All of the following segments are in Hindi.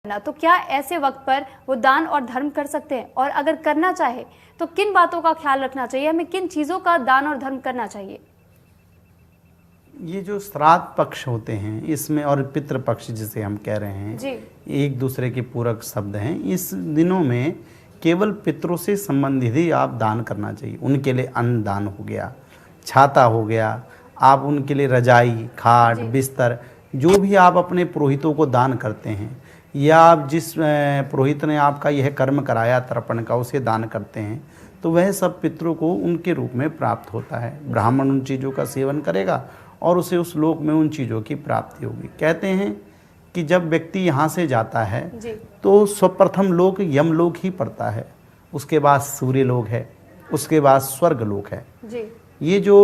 ना, तो क्या ऐसे वक्त पर वो दान और धर्म कर सकते हैं? और अगर करना चाहे तो किन बातों का ख्याल रखना चाहिए, हमें किन चीज़ों का दान और धर्म करना चाहिए? ये जो श्राद्ध पक्ष होते हैं इसमें और पितृ पक्ष जिसे हम कह रहे हैं जी। एक दूसरे के पूरक शब्द हैं। इस दिनों में केवल पितरों से संबंधित ही आप दान करना चाहिए। उनके लिए अन्न दान हो गया, छाता हो गया, आप उनके लिए रजाई, खाट, बिस्तर, जो भी आप अपने पुरोहितों को दान करते हैं या आप जिस पुरोहित ने आपका यह कर्म कराया तर्पण का उसे दान करते हैं, तो वह सब पितरों को उनके रूप में प्राप्त होता है। ब्राह्मण उन चीज़ों का सेवन करेगा और उसे उस लोक में उन चीज़ों की प्राप्ति होगी। कहते हैं कि जब व्यक्ति यहाँ से जाता है तो सर्वप्रथम लोक यमलोक ही पड़ता है, उसके बाद सूर्य लोक है, उसके बाद स्वर्ग लोक है। ये जो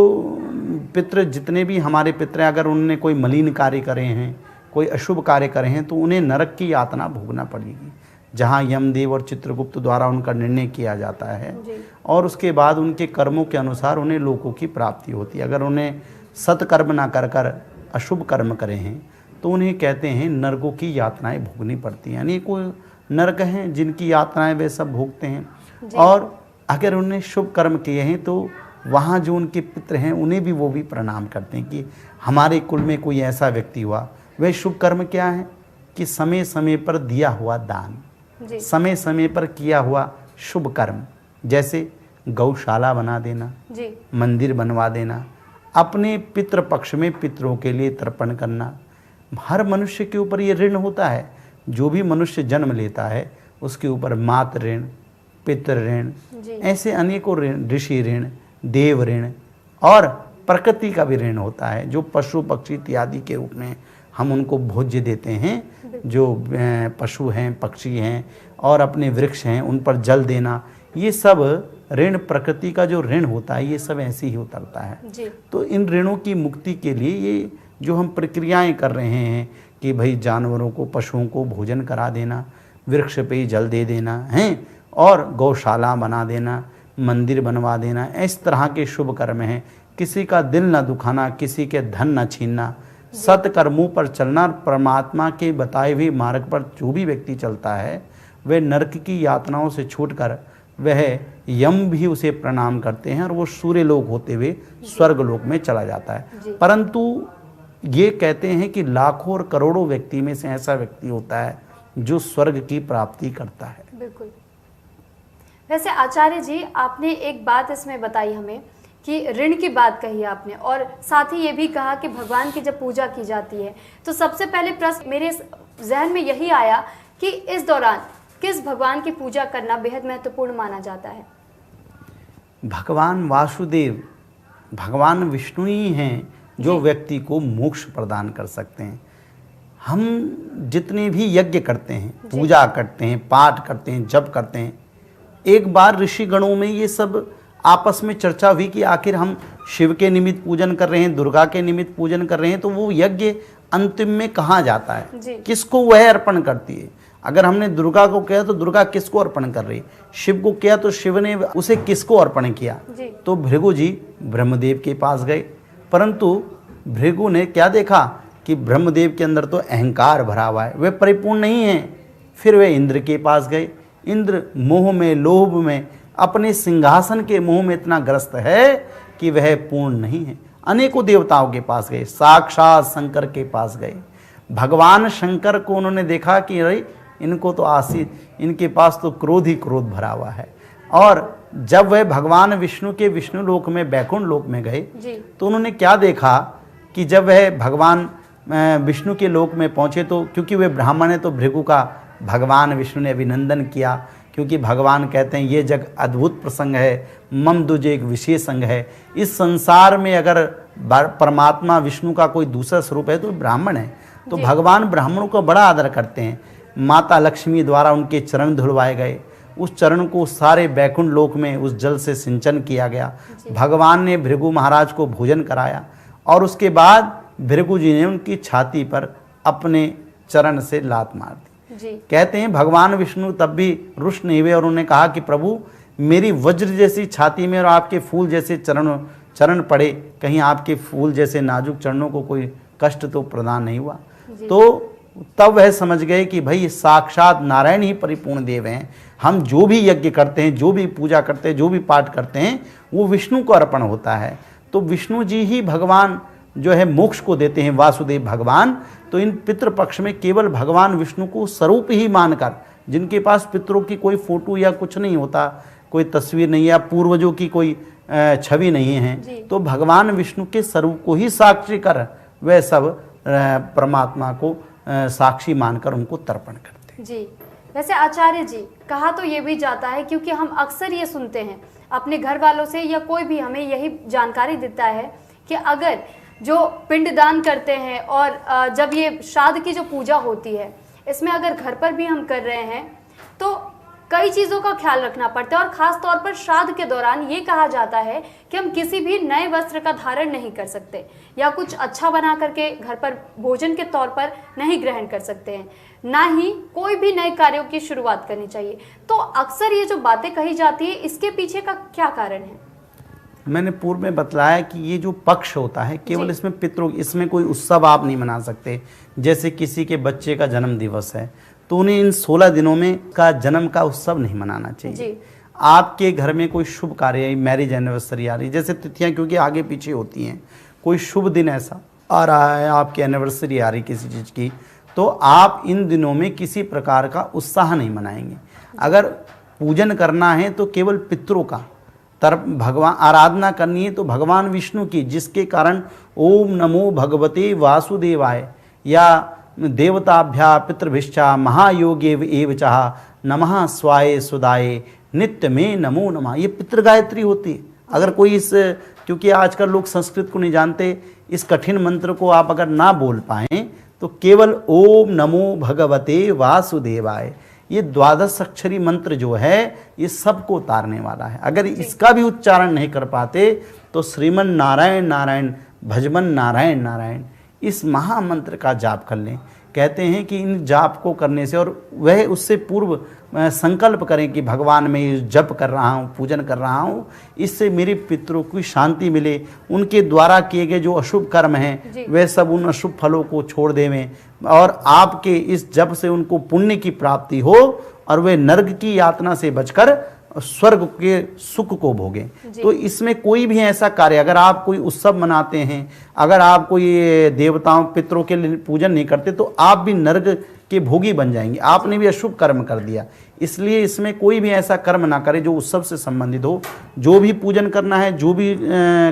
पितृ जितने भी हमारे पितृ हैं, अगर उन्होंने कोई मलिन कार्य करे हैं, कोई अशुभ कार्य करे हैं, तो उन्हें नरक की यातना भोगना पड़ेगी, जहाँ यमदेव और चित्रगुप्त द्वारा उनका निर्णय किया जाता है और उसके बाद उनके कर्मों के अनुसार उन्हें लोकों की प्राप्ति होती है। अगर उन्हें सत्कर्म ना कर कर अशुभ कर्म करे हैं तो उन्हें कहते हैं नरकों की यातनाएं भोगनी पड़ती हैं। यानी कोई नरक हैं जिनकी यातनाएं वे सब भोगते हैं। और अगर उन्हें शुभ कर्म किए हैं तो वहाँ जो उनके पितृ हैं उन्हें भी वो भी प्रणाम करते हैं कि हमारे कुल में कोई ऐसा व्यक्ति हुआ। वह शुभ कर्म क्या है कि समय समय पर दिया हुआ दान, समय समय पर किया हुआ शुभ कर्म, जैसे गौशाला बना देना, मंदिर बनवा देना, अपने पितृ पक्ष में पितरों के लिए तर्पण करना। हर मनुष्य के ऊपर ये ऋण होता है। जो भी मनुष्य जन्म लेता है उसके ऊपर मातृ ऋण, पितृ ऋण, ऐसे अनेकों ऋण, ऋषि ऋण, देव ऋण और प्रकृति का भी ऋण होता है। जो पशु पक्षी इत्यादि के रूप में हम उनको भोज्य देते हैं, जो पशु हैं, पक्षी हैं और अपने वृक्ष हैं उन पर जल देना, ये सब ऋण, प्रकृति का जो ऋण होता है ये सब ऐसे ही उतरता है। तो इन ऋणों की मुक्ति के लिए ये जो हम प्रक्रियाएं कर रहे हैं कि भाई जानवरों को, पशुओं को भोजन करा देना, वृक्ष पे जल दे देना है और गौशाला बना देना, मंदिर बनवा देना, इस तरह के शुभ कर्म हैं। किसी का दिल न दुखाना, किसी के धन न छीनना, सत्कर्मों पर चलना, परमात्मा के बताए हुए मार्ग पर जो भी व्यक्ति चलता है वह नरक की यातनाओं से छूटकर वह यम भी उसे प्रणाम करते हैं और वो सूर्य लोक होते हुए स्वर्ग लोक में चला जाता है। परंतु ये कहते हैं कि लाखों और करोड़ों व्यक्ति में से ऐसा व्यक्ति होता है जो स्वर्ग की प्राप्ति करता है। बिल्कुल। वैसे आचार्य जी, आपने एक बात इसमें बताई हमें कि ऋण की बात कही आपने और साथ ही ये भी कहा कि भगवान की जब पूजा की जाती है तो सबसे पहले प्रश्न मेरे जहन में यही आया कि इस दौरान किस भगवान की पूजा करना बेहद महत्वपूर्ण माना जाता है? भगवान वासुदेव, भगवान विष्णु ही हैं जो व्यक्ति को मोक्ष प्रदान कर सकते हैं। हम जितने भी यज्ञ करते हैं, पूजा करते हैं, पाठ करते हैं, जप करते हैं, एक बार ऋषिगणों में ये सब आपस में चर्चा हुई कि आखिर हम शिव के निमित्त पूजन कर रहे हैं, दुर्गा के निमित्त पूजन कर रहे हैं, तो वो यज्ञ अंतिम में कहाँ जाता है, किसको वह अर्पण करती है। अगर हमने दुर्गा को किया तो दुर्गा किसको अर्पण कर रही है, शिव को किया तो शिव ने उसे किसको अर्पण किया। तो भृगु जी ब्रह्मदेव के पास गए, परंतु भृगु ने क्या देखा कि ब्रह्मदेव के अंदर तो अहंकार भरा हुआ है, वे परिपूर्ण नहीं है। फिर वे इंद्र के पास गए। इंद्र मोह में, लोभ में, अपने सिंहासन के मोह में इतना ग्रस्त है कि वह पूर्ण नहीं है। अनेकों देवताओं के पास गए, साक्षात शंकर के पास गए। भगवान शंकर को उन्होंने देखा कि अरे इनको तो इनके पास तो क्रोध ही क्रोध भरा हुआ है। और जब वह भगवान विष्णु के विष्णु लोक में, बैकुंठ लोक में गए तो उन्होंने क्या देखा कि जब वह भगवान विष्णु के लोक में पहुँचे तो क्योंकि वे ब्राह्मण हैं तो भृगु का भगवान विष्णु ने अभिनंदन किया, क्योंकि भगवान कहते हैं ये जग अद्भुत प्रसंग है, मम दुज एक विशेष अंग है। इस संसार में अगर परमात्मा विष्णु का कोई दूसरा स्वरूप है तो ब्राह्मण है। तो भगवान ब्राह्मणों को बड़ा आदर करते हैं। माता लक्ष्मी द्वारा उनके चरण धुलवाए गए, उस चरण को सारे बैकुंठ लोक में उस जल से सिंचन किया गया। भगवान ने भृगु महाराज को भोजन कराया और उसके बाद भृगु जी ने उनकी छाती पर अपने चरण से लात मार दी। कहते हैं भगवान विष्णु तब भी रुष्ट नहीं हुए और उन्होंने कहा कि प्रभु मेरी वज्र जैसी छाती में और आपके फूल जैसे चरण पड़े, कहीं आपके फूल जैसे नाजुक चरणों को कोई कष्ट तो प्रदान नहीं हुआ। तो तब वह समझ गए कि भाई साक्षात नारायण ही परिपूर्ण देव हैं। हम जो भी यज्ञ करते हैं, जो भी पूजा करते हैं, जो भी पाठ करते हैं, वो विष्णु को अर्पण होता है। तो विष्णु जी ही भगवान जो है मोक्ष को देते हैं, वासुदेव भगवान। तो इन पितृपक्ष में केवल भगवान विष्णु को स्वरूप ही मानकर, जिनके पास पितरों की कोई फोटो या कुछ नहीं होता, कोई तस्वीर नहीं या पूर्वजों की कोई छवि नहीं है, तो भगवान विष्णु के स्वरूप को ही साक्षी कर वह सब परमात्मा को साक्षी मानकर उनको तर्पण करते हैं। जी, वैसे आचार्य जी, कहा तो ये भी जाता है, क्योंकि हम अक्सर ये सुनते हैं अपने घर वालों से या कोई भी हमें यही जानकारी देता है कि अगर जो पिंडदान करते हैं और जब ये श्राद्ध की जो पूजा होती है, इसमें अगर घर पर भी हम कर रहे हैं तो कई चीज़ों का ख्याल रखना पड़ता है। और ख़ास तौर पर श्राद्ध के दौरान ये कहा जाता है कि हम किसी भी नए वस्त्र का धारण नहीं कर सकते या कुछ अच्छा बना करके घर पर भोजन के तौर पर नहीं ग्रहण कर सकते हैं, ना ही कोई भी नए कार्यों की शुरुआत करनी चाहिए। तो अक्सर ये जो बातें कही जाती है, इसके पीछे का क्या कारण है? मैंने पूर्व में बतलाया कि ये जो पक्ष होता है केवल इसमें पितरों, इसमें कोई उत्सव आप नहीं मना सकते। जैसे किसी के बच्चे का जन्म दिवस है तो उन्हें इन 16 दिनों में का जन्म का उत्सव नहीं मनाना चाहिए। आपके घर में कोई शुभ कार्य, मैरिज एनिवर्सरी आ रही, जैसे तिथियां क्योंकि आगे पीछे होती हैं, कोई शुभ दिन ऐसा आ रहा है, आपकी एनिवर्सरी आ रही किसी चीज़ की, तो आप इन दिनों में किसी प्रकार का उत्साह नहीं मनाएंगे। अगर पूजन करना है तो केवल पितरों का भगवान आराधना करनी है तो भगवान विष्णु की, जिसके कारण ओम नमो भगवते वासुदेवाय या देवताभ्या पितृभिश्चा महायोगेव एव चाह नमः स्वाय सुदाय नित्य में नमो नमः, ये पितृ गायत्री होती है। अगर कोई इस, क्योंकि आजकल लोग संस्कृत को नहीं जानते, इस कठिन मंत्र को आप अगर ना बोल पाएँ तो केवल ओम नमो भगवते वासुदेवाय, ये 12 अक्षरी मंत्र जो है ये सबको उतारने वाला है। अगर इसका भी उच्चारण नहीं कर पाते तो श्रीमन नारायण नारायण भजमन नारायण नारायण, इस महामंत्र का जाप कर लें। कहते हैं कि इन जाप को करने से, और वह उससे पूर्व संकल्प करें कि भगवान मैं जप कर रहा हूँ, पूजन कर रहा हूँ, इससे मेरे पितरों की शांति मिले, उनके द्वारा किए गए जो अशुभ कर्म हैं वे सब उन अशुभ फलों को छोड़ देवें और आपके इस जप से उनको पुण्य की प्राप्ति हो और वे नर्क की यातना से बचकर स्वर्ग के सुख को भोगें। तो इसमें कोई भी ऐसा कार्य, अगर आप कोई उत्सव मनाते हैं, अगर आप कोई देवताओं पितरों के लिए पूजन नहीं करते तो आप भी नर्क के भोगी बन जाएंगे, आपने भी अशुभ कर्म कर दिया। इसलिए इसमें कोई भी ऐसा कर्म ना करे जो उत्सव से संबंधित हो। जो भी पूजन करना है, जो भी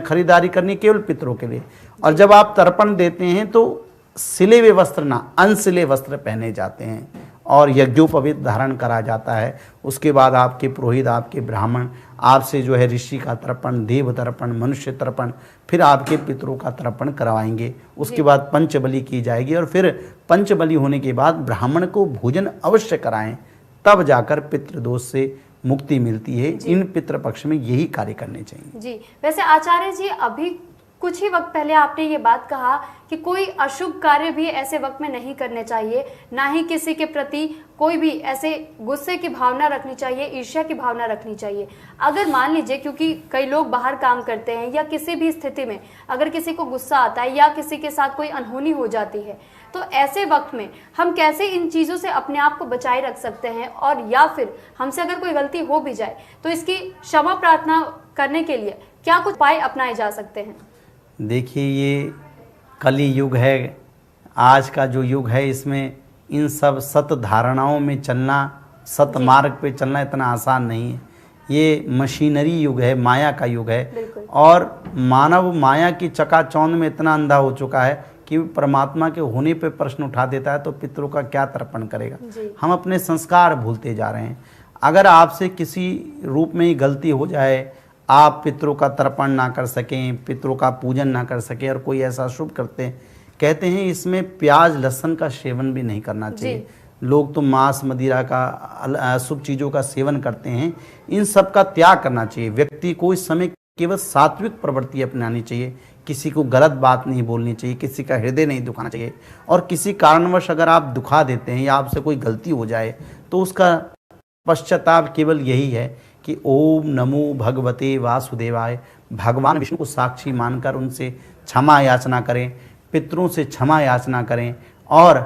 खरीदारी करनी, केवल पितरों के लिए। और जब आप तर्पण देते हैं तो सिले हुए वस्त्र ना, अनसिले वस्त्र पहने जाते हैं और यज्ञोपवीत धारण करा जाता है। उसके बाद आपके पुरोहित, आपके ब्राह्मण आपसे जो है ऋषि का तर्पण, देव तर्पण, मनुष्य तर्पण, फिर आपके पितरों का तर्पण करवाएंगे। उसके बाद पंचबली की जाएगी और फिर पंचबली होने के बाद ब्राह्मण को भोजन अवश्य कराएं, तब जाकर पितृदोष से मुक्ति मिलती है। इन पितृपक्ष में यही कार्य करने चाहिए। जी, वैसे आचार्य जी, अभी कुछ ही वक्त पहले आपने ये बात कहा कि कोई अशुभ कार्य भी ऐसे वक्त में नहीं करने चाहिए, ना ही किसी के प्रति कोई भी ऐसे गुस्से की भावना रखनी चाहिए, ईर्ष्या की भावना रखनी चाहिए। अगर मान लीजिए, क्योंकि कई लोग बाहर काम करते हैं या किसी भी स्थिति में अगर किसी को गुस्सा आता है या किसी के साथ कोई अनहोनी हो जाती है, तो ऐसे वक्त में हम कैसे इन चीज़ों से अपने आप को बचाए रख सकते हैं, और या फिर हमसे अगर कोई गलती हो भी जाए तो इसकी क्षमा प्रार्थना करने के लिए क्या कुछ उपाय अपनाए जा सकते हैं? देखिए, ये कली युग है, आज का जो युग है, इसमें इन सब सत धारणाओं में चलना, सत मार्ग पे चलना इतना आसान नहीं है। ये मशीनरी युग है, माया का युग है, और मानव माया की चकाचौंध में इतना अंधा हो चुका है कि परमात्मा के होने पे प्रश्न उठा देता है तो पितरों का क्या तर्पण करेगा। हम अपने संस्कार भूलते जा रहे हैं। अगर आपसे किसी रूप में ही गलती हो जाए, आप पितरों का तर्पण ना कर सकें, पितरों का पूजन ना कर सकें और कोई ऐसा शुभ करते हैं, कहते हैं इसमें प्याज लहसुन का सेवन भी नहीं करना चाहिए। लोग तो मांस मदिरा का, अशुभ चीज़ों का सेवन करते हैं, इन सब का त्याग करना चाहिए। व्यक्ति को इस समय केवल सात्विक प्रवृत्ति अपनानी चाहिए, किसी को गलत बात नहीं बोलनी चाहिए, किसी का हृदय नहीं दुखाना चाहिए। और किसी कारणवश अगर आप दुखा देते हैं या आपसे कोई गलती हो जाए तो उसका पश्चाताप केवल यही है कि ओम नमो भगवते वासुदेवाय, भगवान विष्णु को साक्षी मानकर उनसे क्षमा याचना करें, पितरों से क्षमा याचना करें और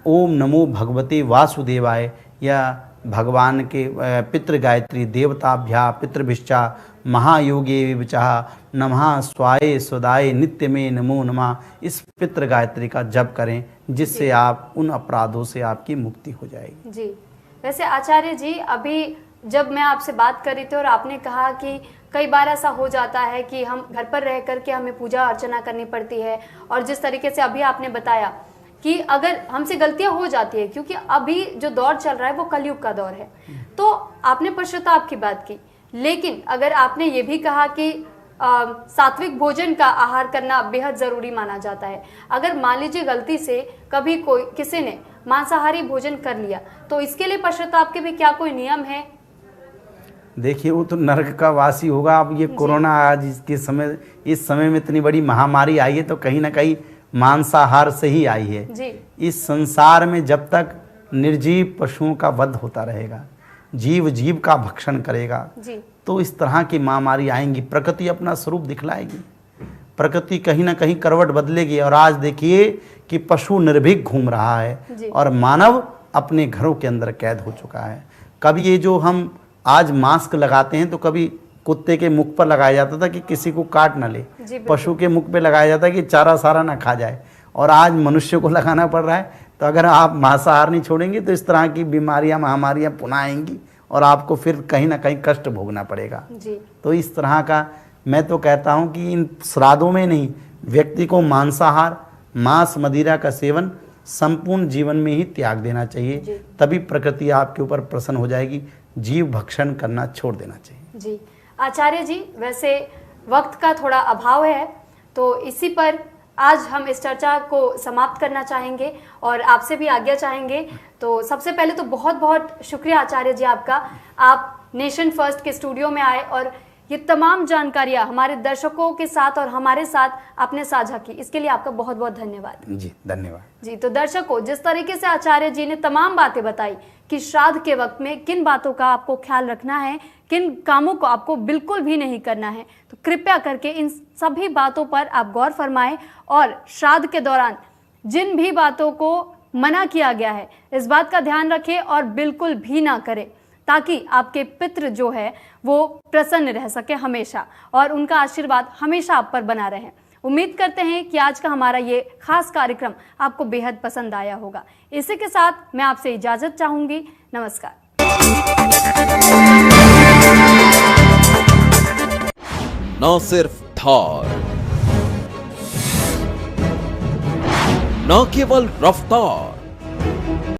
ओम नमो भगवते वासुदेवाय या भगवान के पितृ गायत्री देवताभ्या पितृभिश्चा महायोगे विचाह नमः स्वाय स्वदाय नित्य में नमो नमः, इस पितृ गायत्री का जप करें, जिससे आप उन अपराधों से आपकी मुक्ति हो जाएगी। जी, वैसे आचार्य जी, अभी जब मैं आपसे बात कर रही थी और आपने कहा कि कई बार ऐसा हो जाता है कि हम घर पर रह करके हमें पूजा अर्चना करनी पड़ती है, और जिस तरीके से अभी आपने बताया कि अगर हमसे गलतियां हो जाती है, क्योंकि अभी जो दौर चल रहा है वो कलयुग का दौर है, तो आपने पश्चाताप की बात की, लेकिन अगर आपने ये भी कहा कि सात्विक भोजन का आहार करना बेहद जरूरी माना जाता है। अगर मान लीजिए गलती से कभी किसी ने मांसाहारी भोजन कर लिया, तो इसके लिए पश्चाताप के भी क्या कोई नियम है? देखिए, वो तो नरक का वासी होगा। अब ये कोरोना आज इस समय में इतनी बड़ी महामारी आई है, तो कहीं ना कहीं मांसाहार से ही आई है जी। इस संसार में जब तक निर्जीव पशुओं का वध होता रहेगा, जीव जीव का भक्षण करेगा जी। तो इस तरह की महामारी आएंगी। प्रकृति अपना स्वरूप दिखलाएगी, प्रकृति कहीं ना कहीं करवट बदलेगी। और आज देखिए कि पशु निर्भीक घूम रहा है और मानव अपने घरों के अंदर कैद हो चुका है। कभी ये जो हम आज मास्क लगाते हैं, तो कभी कुत्ते के मुख पर लगाया जाता था कि किसी को काट ना ले, पशु के मुख पे लगाया जाता है कि चारा सारा ना खा जाए, और आज मनुष्य को लगाना पड़ रहा है। तो अगर आप मांसाहार नहीं छोड़ेंगे तो इस तरह की बीमारियां महामारियां पुनः आएंगी और आपको फिर कहीं ना कहीं कष्ट भोगना पड़ेगा जी। तो इस तरह का मैं तो कहता हूं कि इन श्राद्धों में नहीं, व्यक्ति को मांसाहार मांस मदिरा का सेवन संपूर्ण जीवन में ही त्याग देना चाहिए, तभी प्रकृति आपके ऊपर प्रसन्न हो जाएगी। जीव भक्षण करना छोड़ देना चाहिए। जी आचार्य जी, वैसे वक्त का थोड़ा अभाव है, तो इसी पर आज हम इस चर्चा को समाप्त करना चाहेंगे और आपसे भी आज्ञा चाहेंगे। तो सबसे पहले तो बहुत बहुत शुक्रिया आचार्य जी आपका, आप नेशन फर्स्ट के स्टूडियो में आए और ये तमाम जानकारियां हमारे दर्शकों के साथ और हमारे साथ आपने साझा की, इसके लिए आपका बहुत बहुत धन्यवाद। जी धन्यवाद। जी, तो दर्शकों, जिस तरीके से आचार्य जी ने तमाम बातें बताई कि श्राद्ध के वक्त में किन बातों का आपको ख्याल रखना है, किन कामों को आपको बिल्कुल भी नहीं करना है, तो कृपया करके इन सभी बातों पर आप गौर फरमाएं और श्राद्ध के दौरान जिन भी बातों को मना किया गया है इस बात का ध्यान रखें और बिल्कुल भी ना करें, ताकि आपके पितृ जो है वो प्रसन्न रह सके हमेशा और उनका आशीर्वाद हमेशा आप पर बना रहे। उम्मीद करते हैं कि आज का हमारा ये खास कार्यक्रम आपको बेहद पसंद आया होगा। इसी के साथ मैं आपसे इजाजत चाहूंगी। नमस्कार। न सिर्फ धार, न केवल रफ्तार,